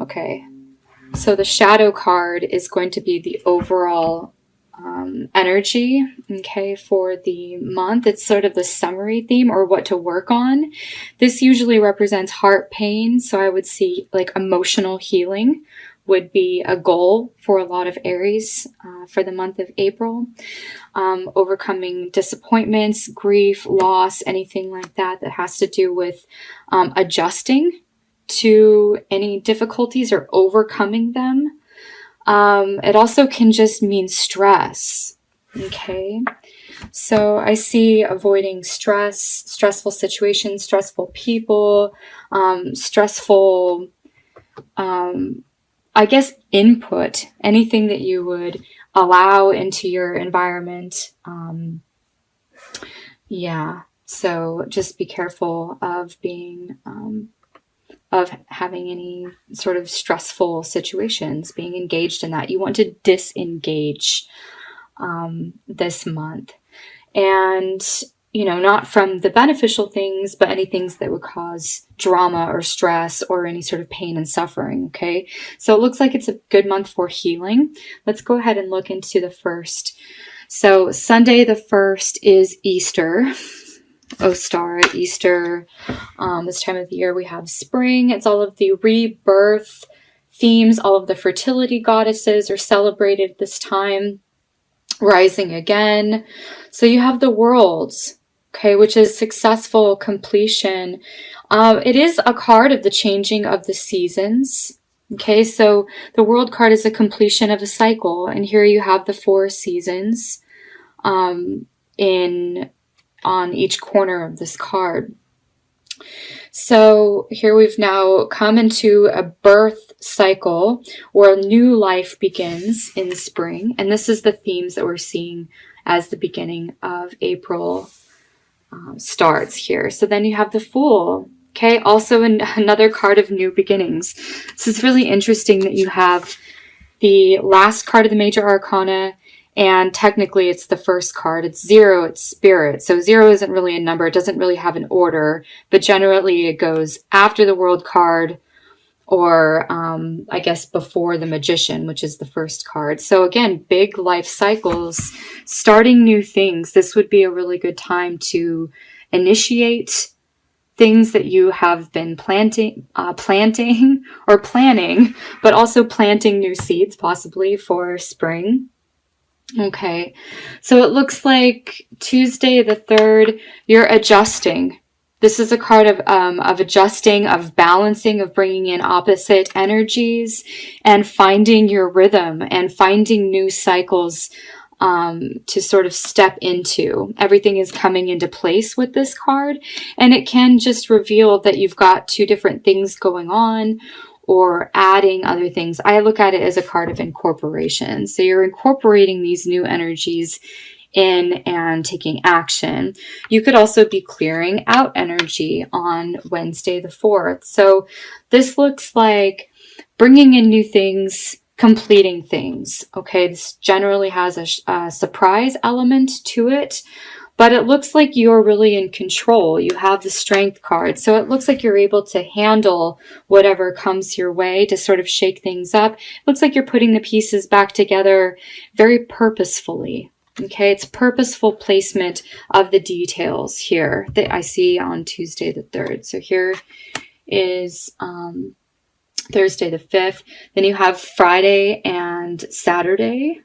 Okay. So the shadow card is going to be the overall energy, okay, for the month. It's sort of the summary theme or what to work on. This usually represents heart pain, so I would see like emotional healing would be a goal for a lot of Aries for the month of April. Overcoming disappointments, grief, loss, anything like that that has to do with adjusting to any difficulties or overcoming them. It also can just mean stress. Okay. So I see avoiding stress, stressful situations, stressful people, stressful, I guess, input, anything that you would allow into your environment. Yeah. So just be careful of being, of having any sort of stressful situations, being engaged in that. You want to disengage this month. And, you know, not from the beneficial things, but any things that would cause drama or stress or any sort of pain and suffering, okay? So it looks like it's a good month for healing. Let's go ahead and look into the first. So Sunday the 1st is Easter. Oh, star, Easter. This time of the year we have spring. It's all of the rebirth themes. All of the fertility goddesses are celebrated this time. Rising again. So you have the worlds, okay, which is successful completion. It is a card of the changing of the seasons. Okay, so the world card is a completion of a cycle. And here you have the 4 seasons on each corner of this card. So here we've now come into a birth cycle where a new life begins in the spring. And this is the themes that we're seeing as the beginning of April starts here. So then you have the Fool. Okay, also another card of new beginnings. This is really interesting that you have the last card of the major arcana, and technically it's the first card. It's 0, it's spirit. So 0 isn't really a number. It doesn't really have an order, but generally it goes after the world card or I guess before the magician, which is the first card. So again, big life cycles, starting new things. This would be a really good time to initiate things that you have been planting or planning, but also planting new seeds possibly for spring. Okay, so it looks like Tuesday the 3rd, you're adjusting. This is a card of adjusting, of balancing, of bringing in opposite energies and finding your rhythm and finding new cycles to sort of step into. Everything is coming into place with this card, and it can just reveal that you've got 2 different things going on or adding other things. I look at it as a card of incorporation. So you're incorporating these new energies in and taking action. You could also be clearing out energy on Wednesday the 4th. So this looks like bringing in new things, completing things. Okay, this generally has a surprise element to it, but it looks like you're really in control. You have the Strength card. So it looks like you're able to handle whatever comes your way to sort of shake things up. It looks like you're putting the pieces back together very purposefully. Okay, it's purposeful placement of the details here that I see on Tuesday the 3rd. So here is Thursday the 5th. Then you have Friday and Saturday.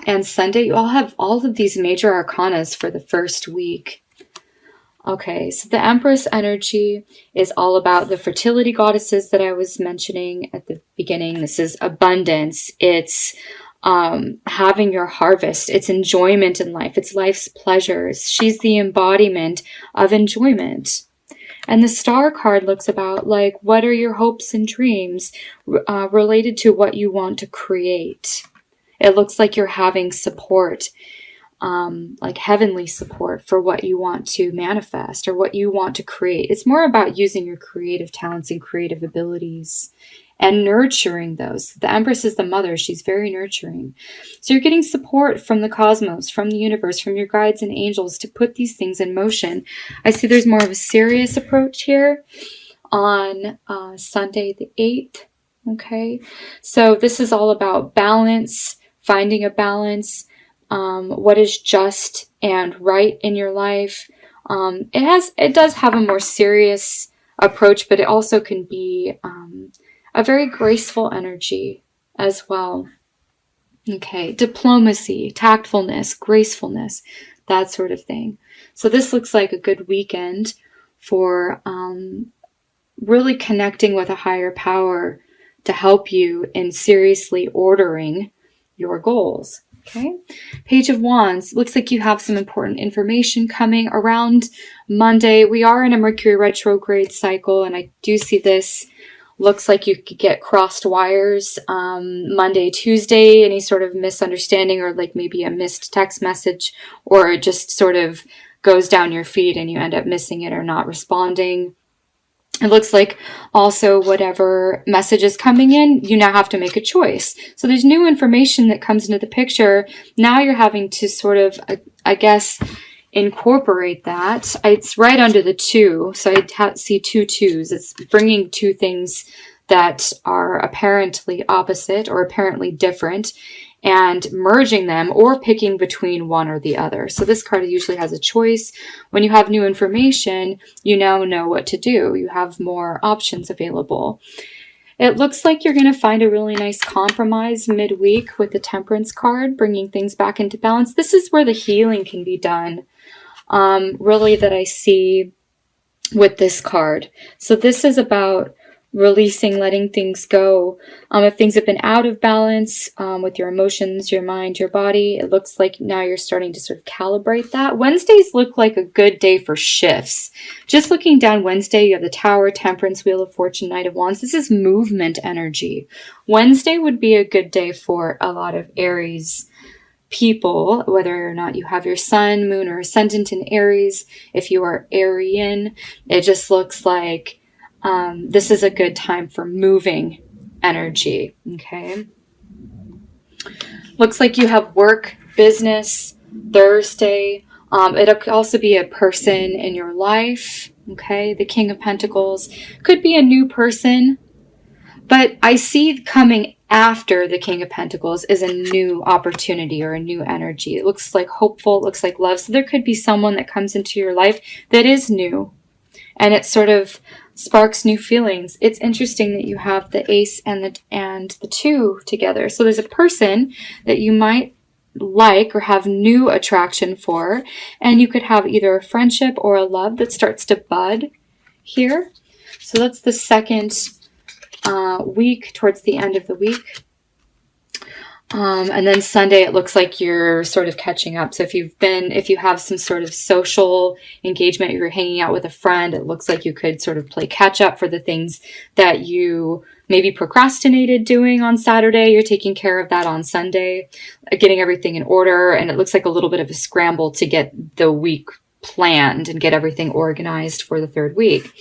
And Sunday, you all have all of these major arcanas for the first week. Okay, so the Empress energy is all about the fertility goddesses that I was mentioning at the beginning. This is abundance. It's having your harvest. It's enjoyment in life. It's life's pleasures. She's the embodiment of enjoyment. And the Star card looks about like, what are your hopes and dreams related to what you want to create? It looks like you're having support, like heavenly support for what you want to manifest or what you want to create. It's more about using your creative talents and creative abilities and nurturing those. The Empress is the mother. She's very nurturing. So you're getting support from the cosmos, from the universe, from your guides and angels to put these things in motion. I see there's more of a serious approach here on Sunday the 8th. Okay, so this is all about balance, finding a balance, what is just and right in your life. It does have a more serious approach, but it also can be a very graceful energy as well. Okay, diplomacy, tactfulness, gracefulness, that sort of thing. So this looks like a good weekend for really connecting with a higher power to help you in seriously ordering your goals. Okay, Page of Wands. Looks like you have some important information coming around Monday. We are in a Mercury retrograde cycle, and I do see this. Looks like you could get crossed wires Monday, Tuesday, any sort of misunderstanding or like maybe a missed text message, or it just sort of goes down your feed and you end up missing it or not responding. It looks like also whatever message is coming in, you now have to make a choice. So there's new information that comes into the picture. Now you're having to sort of, I guess, incorporate that. It's right under the 2. So I see 2 2s. It's bringing 2 things that are apparently opposite or apparently different and merging them or picking between one or the other. So this card usually has a choice. When you have new information, you now know what to do. You have more options available. It looks like you're going to find a really nice compromise midweek with the Temperance card, bringing things back into balance. This is where the healing can be done, really, that I see with this card. So this is about releasing, letting things go. If things have been out of balance with your emotions, your mind, your body, it looks like now you're starting to sort of calibrate that. Wednesdays look like a good day for shifts. Just looking down Wednesday, you have the Tower, Temperance, Wheel of Fortune, Knight of Wands. This is movement energy. Wednesday would be a good day for a lot of Aries people, whether or not you have your sun, moon, or ascendant in Aries. If you are Aryan, it just looks like this is a good time for moving energy. Okay. Looks like you have work, business, Thursday. It'll also be a person in your life. Okay. The King of Pentacles could be a new person, but I see coming after the King of Pentacles is a new opportunity or a new energy. It looks like hopeful, it looks like love. So there could be someone that comes into your life that is new, and it sort of sparks new feelings. It's interesting that you have the Ace and the 2 together. So there's a person that you might like or have new attraction for, and you could have either a friendship or a love that starts to bud here. So that's the second week, towards the end of the week. And then Sunday, it looks like you're sort of catching up. So if you have some sort of social engagement, you're hanging out with a friend, it looks like you could sort of play catch up for the things that you maybe procrastinated doing on Saturday. You're taking care of that on Sunday, getting everything in order. And it looks like a little bit of a scramble to get the week planned and get everything organized for the 3rd week.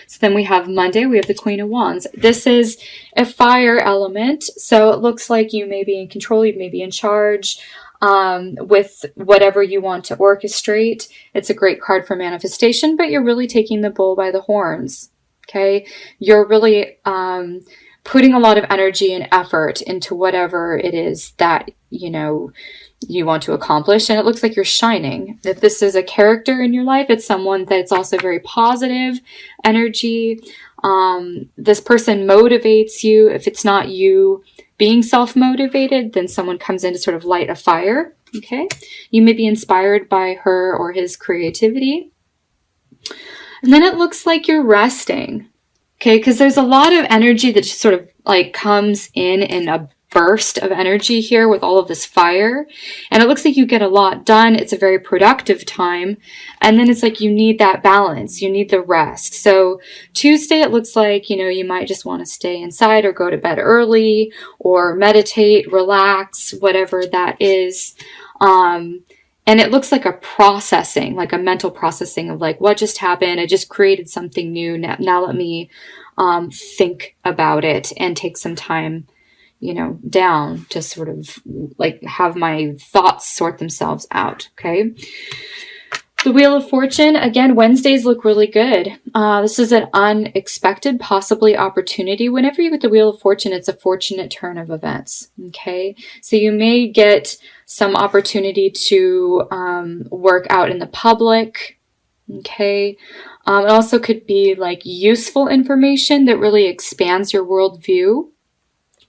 So then we have Monday, we have the Queen of Wands. This is a fire element, so it looks like you may be in control, you may be in charge with whatever you want to orchestrate. It's a great card for manifestation, but you're really taking the bull by the horns. Okay, you're really putting a lot of energy and effort into whatever it is that you want to accomplish, and it looks like you're shining. If this is a character in your life, it's someone that's also very positive energy. This person motivates you. If it's not you being self-motivated, then someone comes in to sort of light a fire. Okay, you may be inspired by her or his creativity. And then it looks like you're resting. Okay, because there's a lot of energy that just sort of like comes in a burst of energy here with all of this fire, and it looks like you get a lot done. It's a very productive time, and then it's like you need that balance, you need the rest. So Tuesday, it looks like you might just want to stay inside or go to bed early or meditate, relax, whatever that is. And it looks like a processing, like a mental processing of like, what just happened? I just created something new. Now let me think about it and take some time down to sort of like have my thoughts sort themselves out. Okay. The Wheel of Fortune, again, Wednesdays look really good. This is an unexpected, possibly opportunity. Whenever you get the Wheel of Fortune, it's a fortunate turn of events, okay? So you may get some opportunity to work out in the public, okay? It also could be like useful information that really expands your worldview,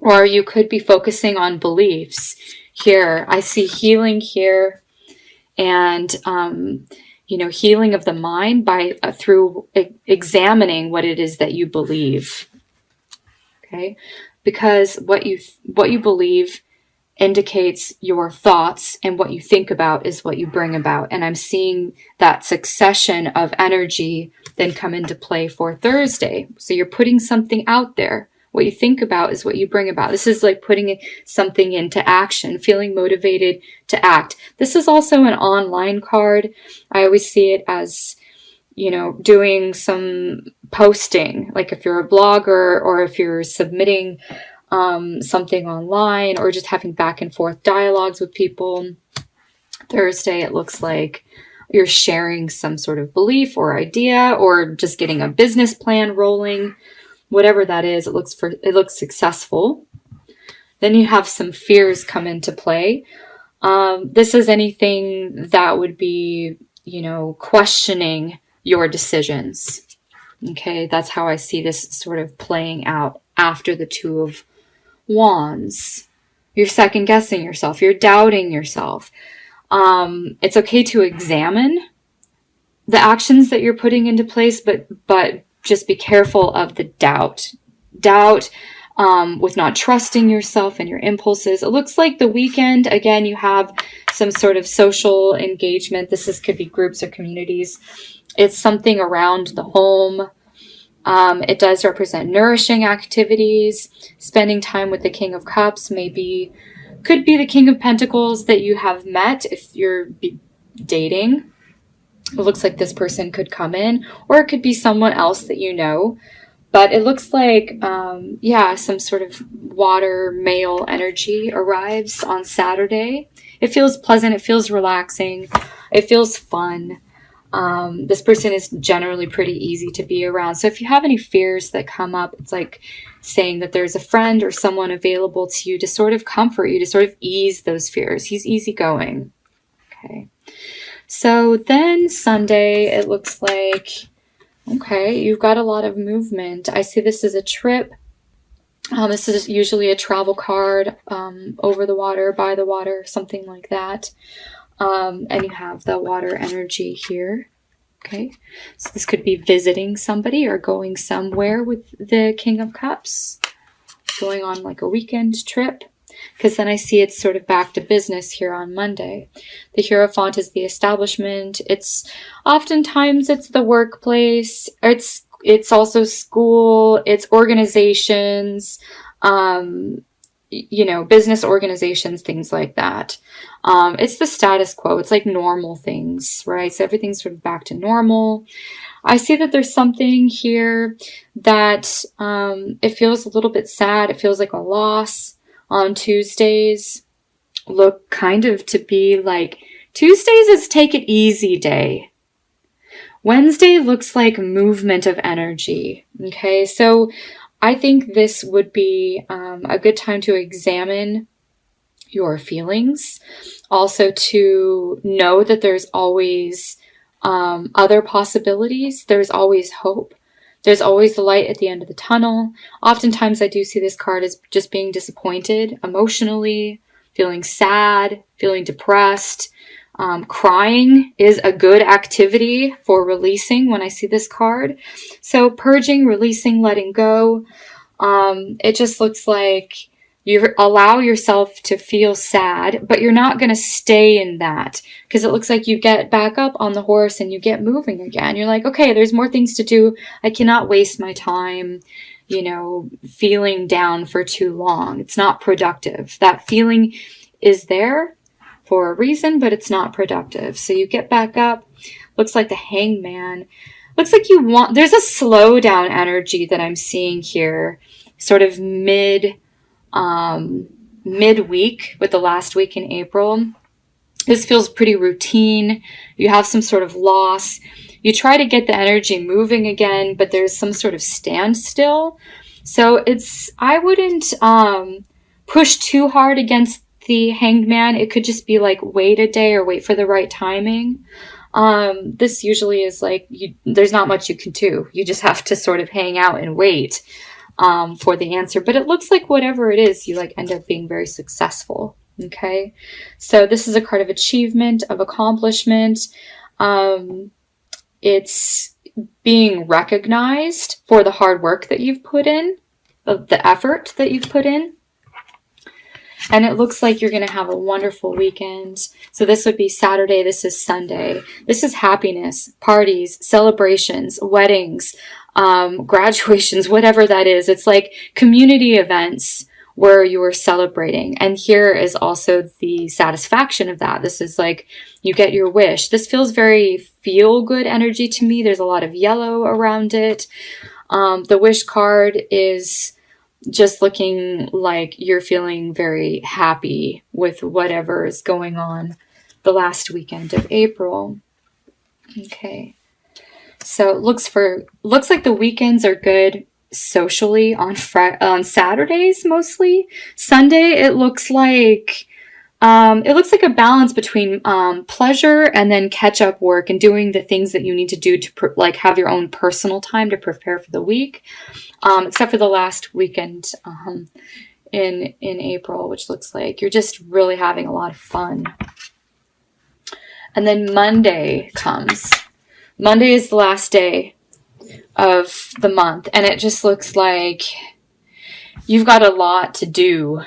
or you could be focusing on beliefs. Here, I see healing here, and healing of the mind by through examining what it is that you believe. Okay, because what you believe indicates your thoughts, and what you think about is what you bring about. And I'm seeing that succession of energy then come into play for Thursday. So you're putting something out there. What you think about is what you bring about. This is like putting something into action, feeling motivated to act. This is also an online card. I always see it as, doing some posting, like if you're a blogger or if you're submitting something online, or just having back and forth dialogues with people. Thursday, it looks like you're sharing some sort of belief or idea, or just getting a business plan rolling. Whatever that is, it looks successful. Then you have some fears come into play. This is anything that would be, questioning your decisions. Okay, that's how I see this sort of playing out after the Two of Wands. You're second guessing yourself. You're doubting yourself. It's okay to examine the actions that you're putting into place, but just be careful of the doubt. With not trusting yourself and your impulses. It looks like the weekend, again, you have some sort of social engagement. Could be groups or communities. It's something around the home. It does represent nourishing activities. Spending time with the King of Cups could be the King of Pentacles that you have met if you're dating. It looks like this person could come in, or it could be someone else that you know. But it looks like, some sort of water male energy arrives on Saturday. It feels pleasant. It feels relaxing. It feels fun. This person is generally pretty easy to be around. So if you have any fears that come up, it's like saying that there's a friend or someone available to you to sort of comfort you, to sort of ease those fears. He's easygoing. Okay. So then Sunday, it looks like, okay, you've got a lot of movement. I see this as a trip. This is usually a travel card, over the water, by the water, something like that. And you have the water energy here. Okay, so this could be visiting somebody or going somewhere with the King of Cups, going on like a weekend trip. Because then I see it's sort of back to business here on Monday. The Hierophant is the establishment. Oftentimes it's the workplace. It's also school. It's organizations, business organizations, things like that. It's the status quo. It's like normal things, right? So everything's sort of back to normal. I see that there's something here that it feels a little bit sad. It feels like a loss. On Tuesdays look kind of to be like, Tuesdays is take it easy day. Wednesday looks like movement of energy. Okay, so I think this would be a good time to examine your feelings. Also to know that there's always other possibilities. There's always hope. There's always the light at the end of the tunnel. Oftentimes I do see this card as just being disappointed emotionally, feeling sad, feeling depressed. Crying is a good activity for releasing when I see this card. So purging, releasing, letting go. It just looks like you allow yourself to feel sad, but you're not going to stay in that, because it looks like you get back up on the horse and you get moving again. You're like, okay, there's more things to do. I cannot waste my time, feeling down for too long. It's not productive. That feeling is there for a reason, but it's not productive. So you get back up. Looks like the Hangman. Looks like there's a slow down energy that I'm seeing here, sort of midweek with the last week in April. This feels pretty routine. You have some sort of loss. You try to get the energy moving again, but there's some sort of standstill. So I wouldn't push too hard against the Hanged Man. It could just be like, wait a day or wait for the right timing. This usually is like, there's not much you can do. You just have to sort of hang out and wait for the answer. But it looks like whatever it is, you like end up being very successful. Okay, so this is a card of achievement, of accomplishment. It's being recognized for the hard work that you've put in, the effort that you've put in. And it looks like you're going to have a wonderful weekend. So this would be Saturday. This is Sunday. This is happiness, parties, celebrations, weddings, graduations, whatever that is. It's like community events where you are celebrating. And here is also the satisfaction of that. This is like you get your wish. This feels very feel-good energy to me. There's a lot of yellow around it. The wish card is just looking like you're feeling very happy with whatever is going on the last weekend of April. Okay. So it looks like the weekends are good socially on Saturdays mostly. Sunday it looks like a balance between pleasure and then catch up work and doing the things that you need to do to like have your own personal time to prepare for the week. Except for the last weekend in April, which looks like you're just really having a lot of fun. And then Monday comes. Monday is the last day of the month, and it just looks like you've got a lot to do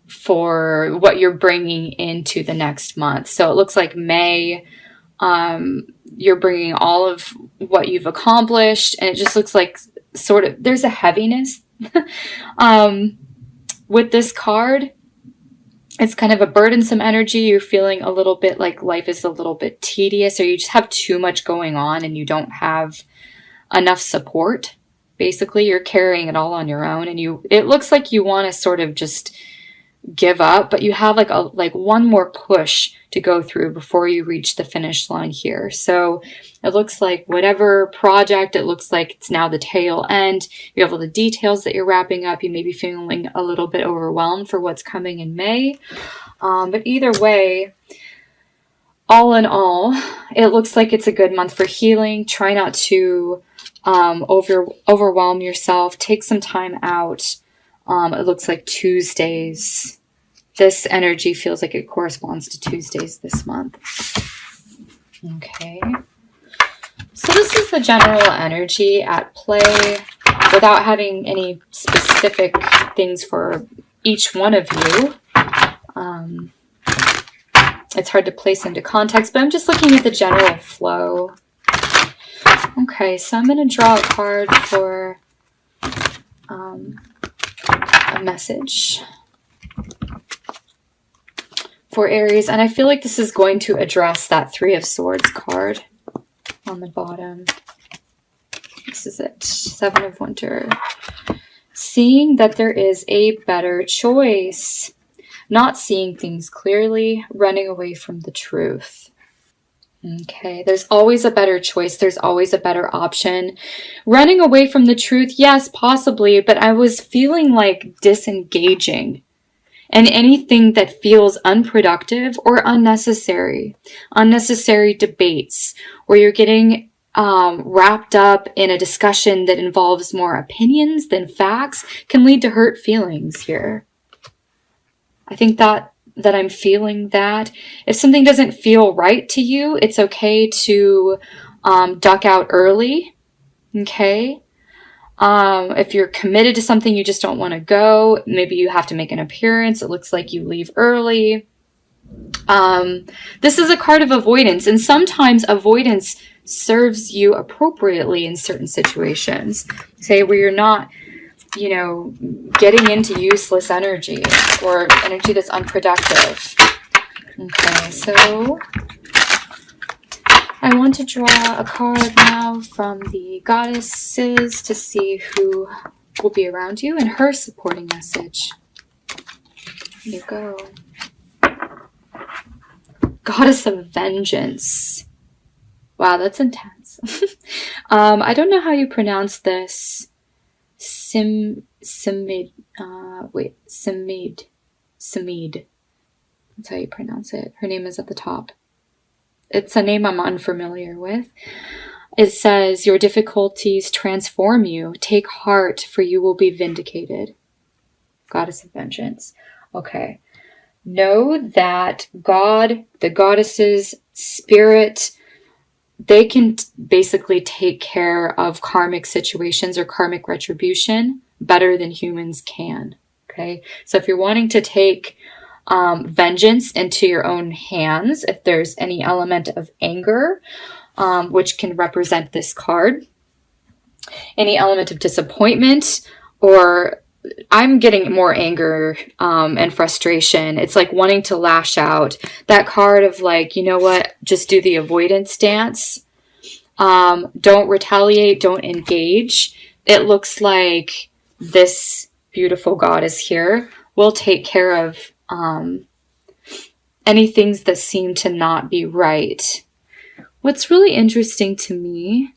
for what you're bringing into the next month. So it looks like May, you're bringing all of what you've accomplished, and it just looks like sort of there's a heaviness with this card. It's kind of a burdensome energy. You're feeling a little bit like life is a little bit tedious, or you just have too much going on and you don't have enough support. Basically, you're carrying it all on your own, and it looks like you want to sort of just give up, but you have like one more push to go through before you reach the finish line here. So it looks like whatever project, it looks like it's now the tail end. You have all the details that you're wrapping up. You may be feeling a little bit overwhelmed for what's coming in May. But either way, all in all, it looks like it's a good month for healing. Try not to overwhelm yourself. Take some time out. It looks like Tuesdays. This energy feels like it corresponds to Tuesdays this month. Okay. So this is the general energy at play without having any specific things for each one of you. It's hard to place into context, but I'm just looking at the general flow. Okay, so I'm going to draw a card for a message for Aries, and I feel like this is going to address that Three of Swords card on the bottom. This is it, Seven of Winter. Seeing that there is a better choice. Not seeing things clearly, running away from the truth. Okay, there's always a better choice. There's always a better option. Running away from the truth, yes, possibly, but I was feeling like disengaging. And anything that feels unproductive or unnecessary. Unnecessary debates where you're getting wrapped up in a discussion that involves more opinions than facts can lead to hurt feelings here. I think that I'm feeling that. If something doesn't feel right to you, it's okay to duck out early. Okay? If you're committed to something, you just don't want to go. Maybe you have to make an appearance. It looks like you leave early. This is a card of avoidance, and sometimes avoidance serves you appropriately in certain situations. Say where you're not, getting into useless energy or energy that's unproductive. Okay, so I want to draw a card now from the goddesses to see who will be around you and her supporting message. Here you go. Goddess of vengeance. Wow, that's intense. I don't know how you pronounce this. Samid. Samid. That's how you pronounce it. Her name is at the top. It's a name I'm unfamiliar with. It says, your difficulties transform you. Take heart, for you will be vindicated. Goddess of vengeance. Okay. Know that God, the goddesses, spirit, they can basically take care of karmic situations or karmic retribution better than humans can. Okay. So if you're wanting to take vengeance into your own hands, if there's any element of anger, which can represent this card, any element of disappointment, or I'm getting more anger and frustration. It's like wanting to lash out. That card of like, you know what, just do the avoidance dance. Don't retaliate, don't engage. It looks like this beautiful goddess here will take care of any things that seem to not be right. What's really interesting to me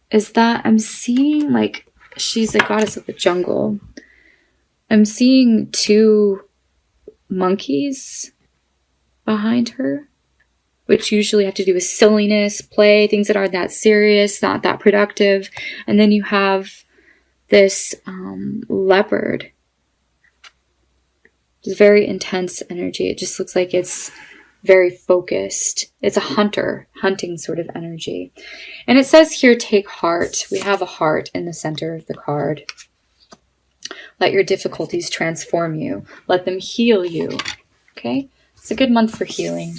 is that I'm seeing, like, she's a goddess of the jungle. I'm seeing 2 monkeys behind her, which usually have to do with silliness, play, things that aren't that serious, not that productive. And then you have this leopard. It's very intense energy. It just looks like it's very focused. It's a hunting sort of energy. And it says here, take heart. We have a heart in the center of the card. Let your difficulties transform you. Let them heal you. Okay? It's a good month for healing.